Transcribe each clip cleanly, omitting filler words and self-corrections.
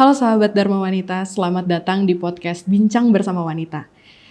Halo sahabat Dharma Wanita, selamat datang di podcast Bincang Bersama Wanita.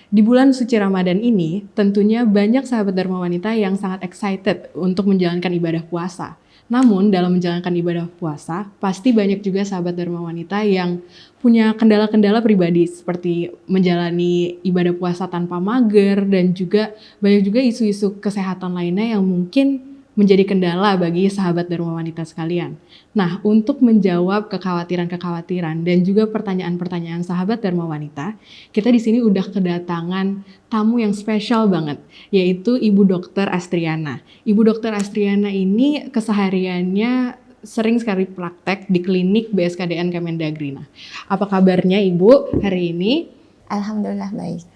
Di bulan suci Ramadan ini, tentunya banyak sahabat Dharma Wanita yang sangat excited untuk menjalankan ibadah puasa. Namun, dalam menjalankan ibadah puasa, pasti banyak juga sahabat Dharma Wanita yang punya kendala-kendala pribadi, seperti menjalani ibadah puasa tanpa mager, dan juga banyak juga isu-isu kesehatan lainnya yang mungkin menjadi kendala bagi sahabat Dharma Wanita sekalian. Nah, untuk menjawab kekhawatiran-kekhawatiran dan juga pertanyaan-pertanyaan sahabat Dharma Wanita, kita di sini udah kedatangan tamu yang spesial banget, yaitu Ibu Dokter Astriana. Ibu Dokter Astriana ini kesehariannya sering sekali praktek di klinik BSKDN Kemendagri. Nah, apa kabarnya Ibu hari ini? Alhamdulillah baik.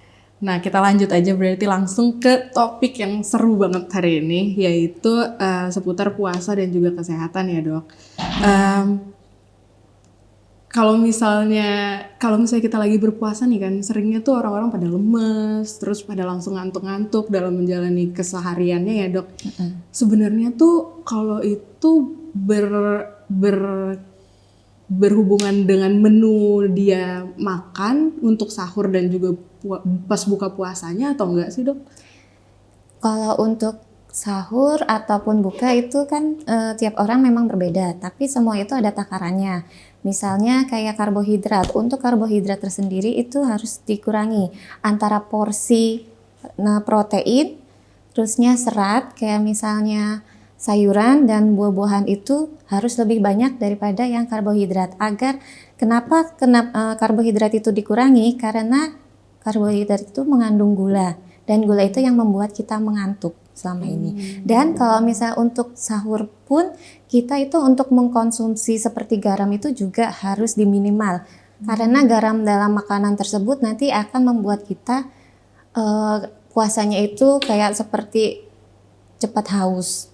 Nah, kita lanjut aja berarti langsung ke topik yang seru banget hari ini, yaitu seputar puasa dan juga kesehatan ya dok. Kalau misalnya kita lagi berpuasa nih kan, seringnya tuh orang-orang pada lemes, terus pada langsung ngantuk-ngantuk dalam menjalani kesehariannya ya dok. Sebenarnya tuh kalau itu berhubungan dengan menu dia makan untuk sahur dan juga pas buka puasanya atau enggak sih dok? Kalau untuk sahur ataupun buka itu kan tiap orang memang berbeda, tapi semua itu ada takarannya. Misalnya kayak karbohidrat, untuk karbohidrat tersendiri itu harus dikurangi antara porsi protein, terusnya serat kayak misalnya sayuran dan buah-buahan itu harus lebih banyak daripada yang karbohidrat. Kenapa karbohidrat itu dikurangi? Karena karbohidrat itu mengandung gula, dan gula itu yang membuat kita mengantuk selama ini. Dan kalau misalnya untuk sahur pun, kita itu untuk mengkonsumsi seperti garam itu juga harus diminimal. Karena garam dalam makanan tersebut nanti akan membuat kita puasanya itu kayak seperti cepat haus.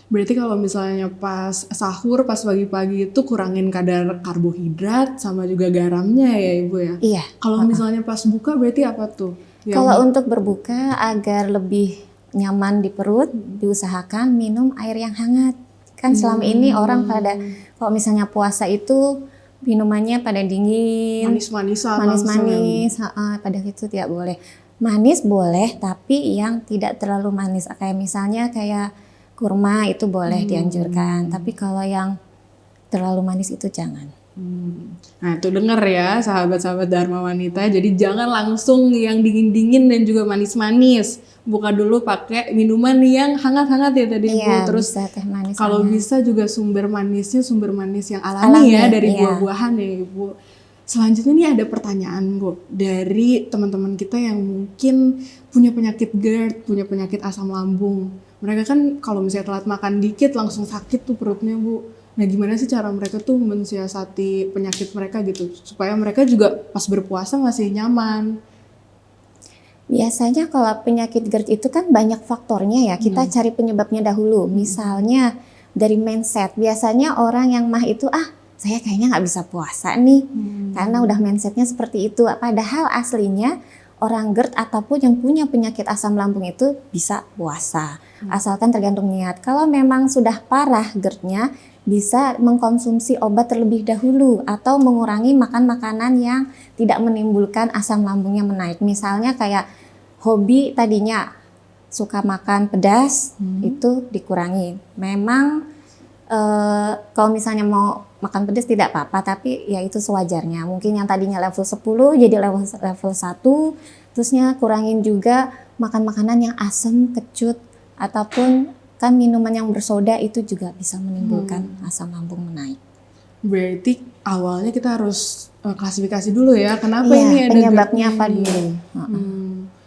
Berarti kalau misalnya pas sahur, pas pagi-pagi itu kurangin kadar karbohidrat sama juga garamnya ya Ibu ya? Iya. Kalau misalnya pas buka berarti apa tuh? Kalau untuk berbuka agar lebih nyaman di perut, diusahakan minum air yang hangat. Kan selama ini orang pada kalau misalnya puasa itu minumannya pada dingin, manis-manis, padahal itu tidak boleh. Manis boleh, tapi yang tidak terlalu manis. Kayak misalnya kayak kurma itu boleh dianjurkan, tapi kalau yang terlalu manis itu jangan. Nah itu denger ya sahabat-sahabat Dharma Wanita, jadi jangan langsung yang dingin-dingin dan juga manis-manis. Buka dulu pakai minuman yang hangat-hangat ya tadi Ibu. Terus teh manis kalau hangat. bisa juga sumber manis yang alami ya dari buah-buahan ya Ibu. Selanjutnya nih ada pertanyaan Bu dari teman-teman kita yang mungkin punya penyakit GERD, punya penyakit asam lambung. Mereka kan kalau misalnya telat makan dikit langsung sakit tuh perutnya Bu. Nah gimana sih cara mereka tuh mensiasati penyakit mereka gitu supaya mereka juga pas berpuasa masih nyaman? Biasanya kalau penyakit GERD itu kan banyak faktornya ya, kita cari penyebabnya dahulu. Misalnya dari mindset, biasanya orang yang mah itu saya kayaknya nggak bisa puasa nih, karena udah mindsetnya seperti itu. Padahal aslinya orang GERD ataupun yang punya penyakit asam lambung itu bisa puasa, asalkan tergantung niat. Kalau memang sudah parah GERD-nya, bisa mengkonsumsi obat terlebih dahulu atau mengurangi makan makanan yang tidak menimbulkan asam lambungnya menaik. Misalnya kayak hobi tadinya suka makan pedas, itu dikurangi. Memang kalau misalnya mau makan pedas tidak apa-apa, tapi ya itu sewajarnya. Mungkin yang tadinya level 10 jadi level 1, terusnya kurangin juga makan makanan yang asam, kecut, ataupun kan minuman yang bersoda itu juga bisa menimbulkan asam lambung menaik. Berarti awalnya kita harus klasifikasi dulu ya, kenapa ini ada penyebabnya apa dulu.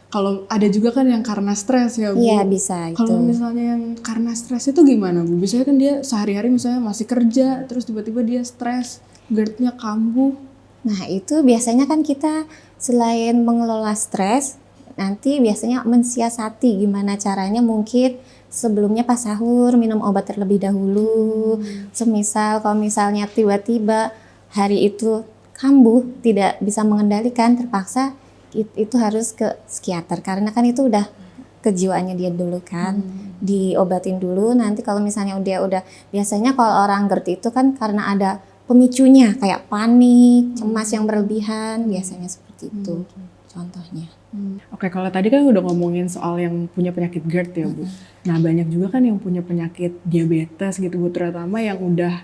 Kalau ada juga kan yang karena stres ya Bu. Iya bisa itu. Kalau misalnya yang karena stres itu gimana Bu? Biasanya kan dia sehari-hari misalnya masih kerja, terus tiba-tiba dia stres, GERD-nya kambuh. Nah itu biasanya kan kita selain mengelola stres, nanti biasanya mensiasati gimana caranya. Mungkin sebelumnya pas sahur minum obat terlebih dahulu. Semisal kalau misalnya tiba-tiba hari itu kambuh, tidak bisa mengendalikan, terpaksa itu harus ke psikiater, karena kan itu udah kejiwaannya dia dulu kan, diobatin dulu. Nanti kalau misalnya udah biasanya kalau orang GERD itu kan karena ada pemicunya kayak panik, cemas yang berlebihan, biasanya seperti itu contohnya. Oke, kalau tadi kan udah ngomongin soal yang punya penyakit GERD ya Bu. Nah banyak juga kan yang punya penyakit diabetes gitu Bu, terutama yang udah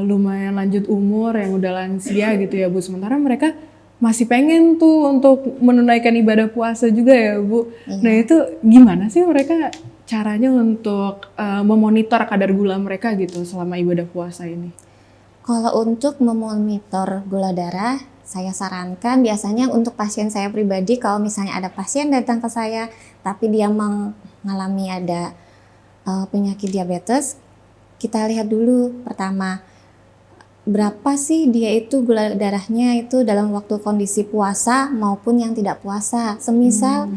lumayan lanjut umur, yang udah lansia gitu ya Bu. Sementara mereka masih pengen tuh untuk menunaikan ibadah puasa juga ya Bu. Nah itu gimana sih mereka caranya untuk memonitor kadar gula mereka gitu selama ibadah puasa ini? Kalau untuk memonitor gula darah, saya sarankan biasanya untuk pasien saya pribadi, kalau misalnya ada pasien datang ke saya tapi dia mengalami ada penyakit diabetes, kita lihat dulu pertama berapa sih dia itu gula darahnya itu dalam waktu kondisi puasa maupun yang tidak puasa. Semisal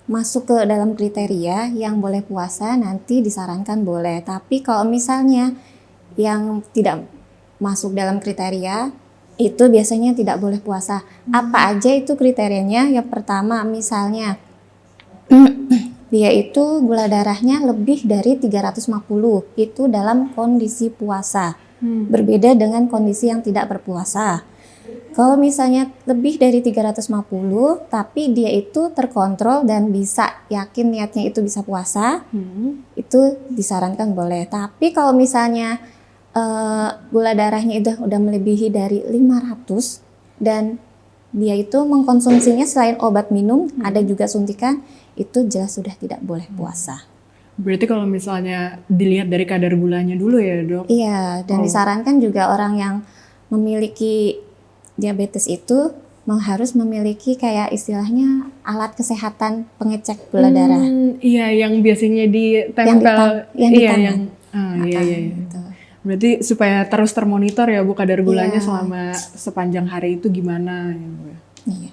masuk ke dalam kriteria yang boleh puasa, nanti disarankan boleh. Tapi kalau misalnya yang tidak masuk dalam kriteria, itu biasanya tidak boleh puasa. Apa aja itu kriterianya? Yang pertama misalnya dia itu gula darahnya lebih dari 350, itu dalam kondisi puasa. Berbeda dengan kondisi yang tidak berpuasa. Kalau misalnya lebih dari 350 tapi dia itu terkontrol dan bisa yakin niatnya itu bisa puasa, itu disarankan boleh. Tapi kalau misalnya gula darahnya itu udah melebihi dari 500 dan dia itu mengkonsumsinya selain obat minum, ada juga suntikan, itu jelas sudah tidak boleh puasa. Berarti kalau misalnya dilihat dari kadar gulanya dulu ya Dok? Iya, dan disarankan juga orang yang memiliki diabetes itu harus memiliki kayak istilahnya alat kesehatan pengecek gula darah. Iya, yang biasanya ditempel. Yang di tangan. Iya. Gitu. Berarti supaya terus termonitor ya Bu kadar gulanya selama sepanjang hari itu gimana ya Bu? Iya.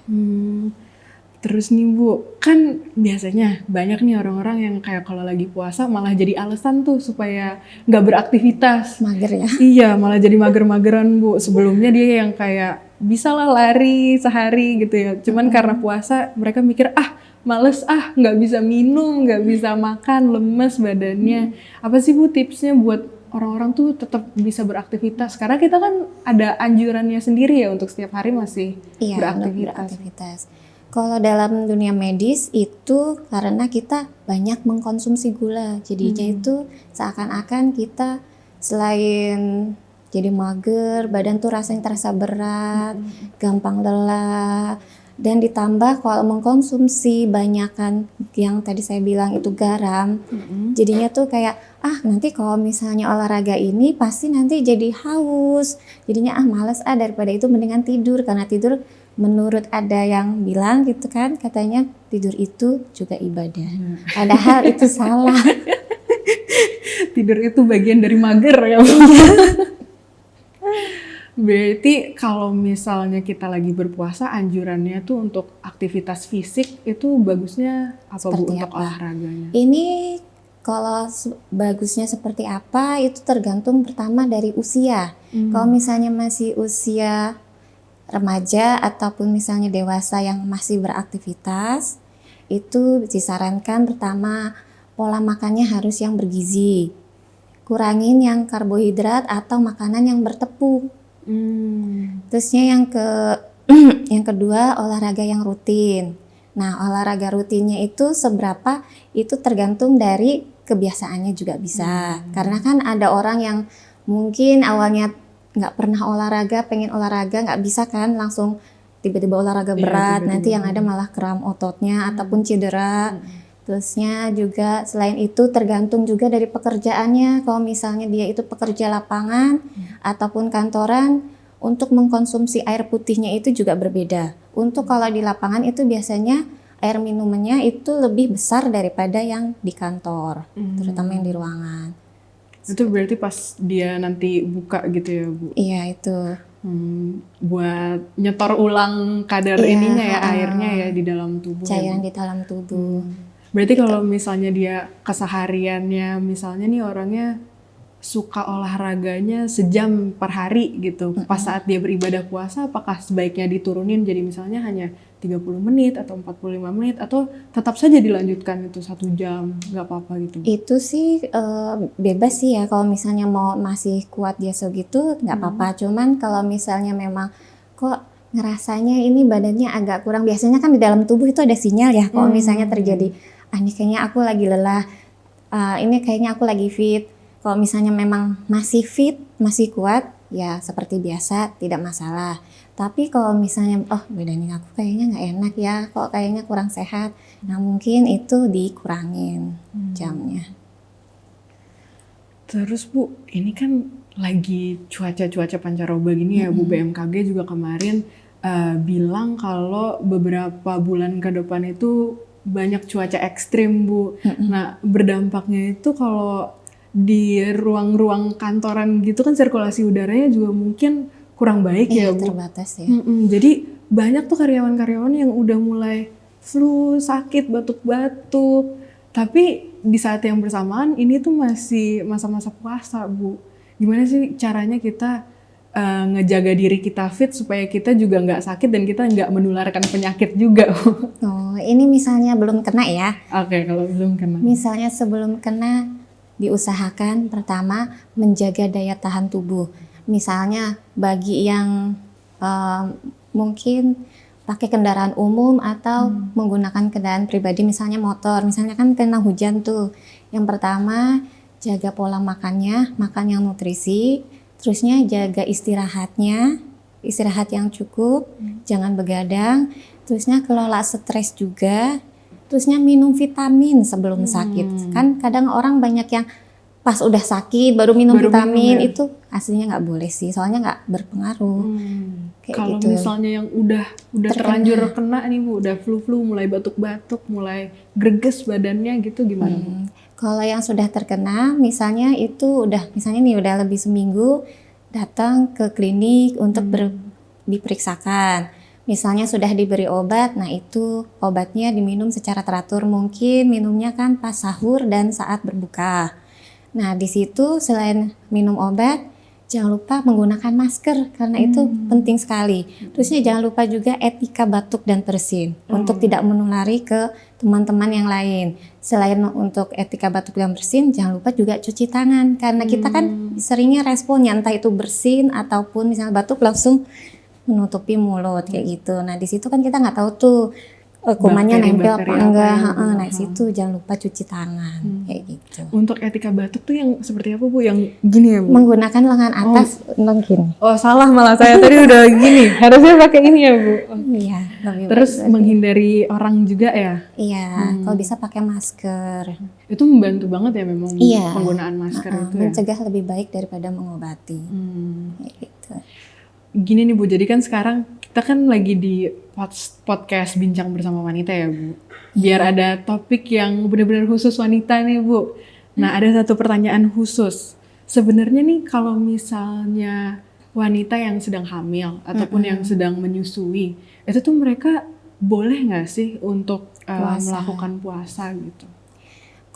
Terus nih Bu, kan biasanya banyak nih orang-orang yang kayak kalau lagi puasa malah jadi alasan tuh supaya nggak beraktivitas. Mager ya? Iya, malah jadi mager-mageran Bu. Sebelumnya dia yang kayak bisa lah lari sehari gitu ya. Cuman karena puasa mereka mikir males nggak bisa minum, nggak bisa makan, lemes badannya. Apa sih Bu tipsnya buat orang-orang tuh tetap bisa beraktivitas? Karena kita kan ada anjurannya sendiri ya untuk setiap hari masih beraktivitas. Kalau dalam dunia medis itu karena kita banyak mengkonsumsi gula, jadinya itu seakan-akan kita selain jadi mager, badan tuh rasanya terasa berat, gampang lelah, dan ditambah kalau mengkonsumsi banyakan yang tadi saya bilang itu garam, jadinya tuh kayak nanti kalau misalnya olahraga ini pasti nanti jadi haus, jadinya males daripada itu mendingan tidur, karena tidur menurut ada yang bilang gitu kan, katanya tidur itu juga ibadah. Padahal itu salah. Tidur itu bagian dari mager ya. Berarti kalau misalnya kita lagi berpuasa, anjurannya tuh untuk aktivitas fisik itu bagusnya apa Bu untuk olahraganya? Ini kalau bagusnya seperti apa itu tergantung pertama dari usia. Kalau misalnya masih usia remaja ataupun misalnya dewasa yang masih beraktivitas, itu disarankan pertama pola makannya harus yang bergizi. Kurangin yang karbohidrat atau makanan yang bertepung. Terusnya yang kedua olahraga yang rutin. Nah, olahraga rutinnya itu seberapa itu tergantung dari kebiasaannya juga bisa. Karena kan ada orang yang mungkin awalnya nggak pernah olahraga, pengen olahraga nggak bisa kan langsung tiba-tiba olahraga berat, nanti yang ada malah kram ototnya ataupun cedera. Terusnya juga selain itu tergantung juga dari pekerjaannya. Kalau misalnya dia itu pekerja lapangan ataupun kantoran, untuk mengkonsumsi air putihnya itu juga berbeda. Untuk kalau di lapangan itu biasanya air minumannya itu lebih besar daripada yang di kantor, terutama yang di ruangan. Itu berarti pas dia nanti buka gitu ya Bu? Iya itu. Buat nyetor ulang kadar ininya ya, airnya ya di dalam tubuh. Cairan di dalam tubuh. Berarti gitu. Kalau misalnya dia kesehariannya, misalnya nih orangnya suka olahraganya sejam per hari gitu. Pas saat dia beribadah puasa, apakah sebaiknya diturunin jadi misalnya hanya 30 menit atau 45 menit atau tetap saja dilanjutkan itu 1 jam, nggak apa-apa gitu? Itu sih bebas sih ya, kalau misalnya mau masih kuat dia segitu nggak apa-apa. Cuman kalau misalnya memang kok ngerasanya ini badannya agak kurang, biasanya kan di dalam tubuh itu ada sinyal ya. Kalau misalnya terjadi, ini kayaknya aku lagi lelah, ini kayaknya aku lagi fit. Kalau misalnya memang masih fit, masih kuat, ya seperti biasa, tidak masalah. Tapi kalau misalnya, badan aku kayaknya nggak enak ya, kok kayaknya kurang sehat, nah mungkin itu dikurangin jamnya. Terus Bu, ini kan lagi cuaca pancaroba gini ya Bu, BMKG juga kemarin bilang kalau beberapa bulan ke depan itu banyak cuaca ekstrim Bu. Nah berdampaknya itu kalau di ruang-ruang kantoran gitu kan sirkulasi udaranya juga mungkin kurang baik ya Bu. Terbatas ya. Jadi banyak tuh karyawan-karyawan yang udah mulai flu, sakit, batuk-batuk. Tapi di saat yang bersamaan ini tuh masih masa-masa puasa Bu. Gimana sih caranya kita ngejaga diri kita fit supaya kita juga nggak sakit dan kita nggak menularkan penyakit juga Bu? Ini misalnya belum kena ya. Oke, kalau belum kena. Misalnya sebelum kena, diusahakan pertama menjaga daya tahan tubuh. Misalnya bagi yang mungkin pakai kendaraan umum atau menggunakan kendaraan pribadi, misalnya motor, misalnya kan kena hujan tuh. Yang pertama, jaga pola makannya, makan yang nutrisi, terusnya jaga istirahatnya, istirahat yang cukup, jangan begadang, terusnya kelola stres juga, terusnya minum vitamin sebelum sakit. Kan kadang orang banyak yang pas udah sakit baru minum vitamin, itu aslinya nggak boleh sih, soalnya nggak berpengaruh. Kalau gitu. Misalnya yang udah terlanjur kena nih Bu, udah flu-flu, mulai batuk-batuk, mulai greges badannya gitu gimana Bu? Kalau yang sudah terkena, misalnya itu misalnya nih udah lebih seminggu, datang ke klinik untuk diperiksakan. Misalnya sudah diberi obat, nah itu obatnya diminum secara teratur, mungkin minumnya kan pas sahur dan saat berbuka. Nah di situ selain minum obat, jangan lupa menggunakan masker karena itu penting sekali. Terusnya jangan lupa juga etika batuk dan bersin untuk tidak menulari ke teman-teman yang lain. Selain untuk etika batuk dan bersin, jangan lupa juga cuci tangan karena kita kan seringnya responnya entah itu bersin ataupun misalnya batuk langsung menutupi mulut kayak gitu. Nah di situ kan kita nggak tahu tuh kumannya nempel apa enggak. Nah situ jangan lupa cuci tangan kayak gitu. Untuk etika batuk tuh yang seperti apa Bu? Yang gini ya Bu? Menggunakan lengan atas gini. Oh salah malah saya tadi udah gini. Harusnya pakai ini ya Bu. Iya. Terus menghindari orang juga ya? Iya. Kalau bisa pakai masker. Itu membantu banget ya memang Bu, penggunaan masker itu ya? Mencegah lebih baik daripada mengobati. Kayak gitu. Gini nih Bu, jadi kan sekarang kita kan lagi di podcast Bincang Bersama Wanita ya Bu. Biar ada topik yang benar-benar khusus wanita nih Bu. Nah ada satu pertanyaan khusus. Sebenarnya nih kalau misalnya wanita yang sedang hamil ataupun yang sedang menyusui, itu tuh mereka boleh nggak sih untuk melakukan puasa gitu?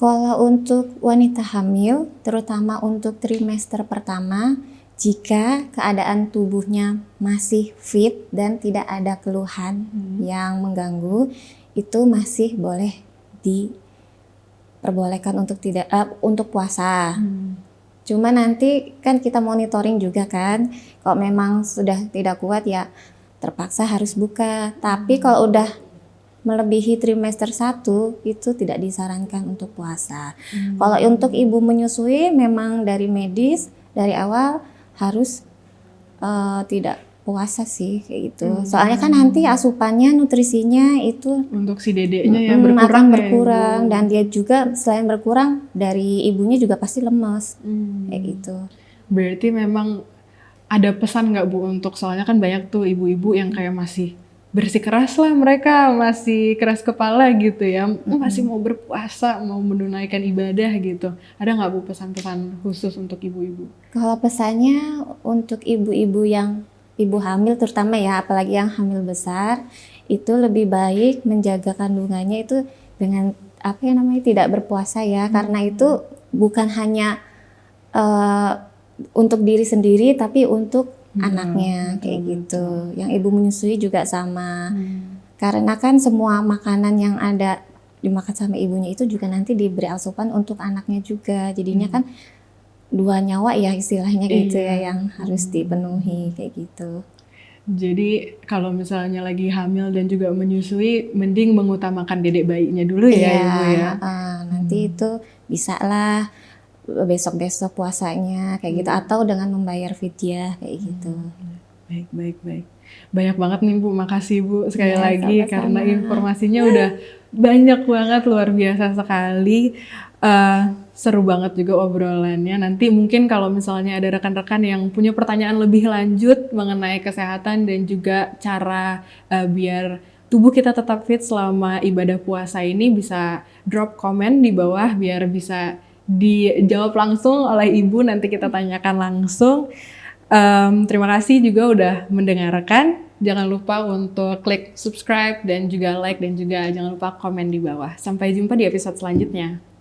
Kalau untuk wanita hamil, terutama untuk trimester pertama, jika keadaan tubuhnya masih fit dan tidak ada keluhan yang mengganggu, itu masih boleh diperbolehkan untuk puasa. Cuma nanti kan kita monitoring juga kan, kalau memang sudah tidak kuat ya terpaksa harus buka. Tapi kalau udah melebihi trimester 1 itu tidak disarankan untuk puasa. Kalau untuk ibu menyusui memang dari medis dari awal harus tidak puasa sih kayak gitu. Soalnya kan nanti asupannya, nutrisinya itu untuk si dedeknya ya akan berkurang dan dia juga selain berkurang dari ibunya juga pasti lemes kayak gitu. Berarti memang ada pesan nggak Bu untuk, soalnya kan banyak tuh ibu-ibu yang kayak masih bersikeras lah, mereka masih keras kepala gitu ya, masih mau berpuasa, mau menunaikan ibadah gitu. Ada nggak Bu pesan-pesan khusus untuk ibu-ibu? Kalau pesannya untuk ibu-ibu yang ibu hamil terutama ya, apalagi yang hamil besar, itu lebih baik menjaga kandungannya itu dengan tidak berpuasa ya, karena itu bukan hanya untuk diri sendiri tapi untuk anaknya kayak gitu. Yang ibu menyusui juga sama. Karena kan semua makanan yang ada dimakan sama ibunya itu juga nanti diberi asupan untuk anaknya juga. Jadinya kan dua nyawa ya istilahnya gitu ya yang harus dipenuhi kayak gitu. Jadi kalau misalnya lagi hamil dan juga menyusui, mending mengutamakan dedek bayinya dulu ya Ibu ya. Nanti itu bisa lah besok-besok puasanya kayak gitu atau dengan membayar fidyah kayak gitu. Baik. Banyak banget nih Bu, makasih Bu sekali lagi sama-sama. karena informasinya udah banyak banget, luar biasa sekali. Seru banget juga obrolannya. Nanti mungkin kalau misalnya ada rekan-rekan yang punya pertanyaan lebih lanjut mengenai kesehatan dan juga cara biar tubuh kita tetap fit selama ibadah puasa ini, bisa drop komen di bawah biar bisa dijawab langsung oleh Ibu, nanti kita tanyakan langsung. Terima kasih juga udah mendengarkan. Jangan lupa untuk klik subscribe dan juga like, dan juga jangan lupa komen di bawah. Sampai jumpa di episode selanjutnya.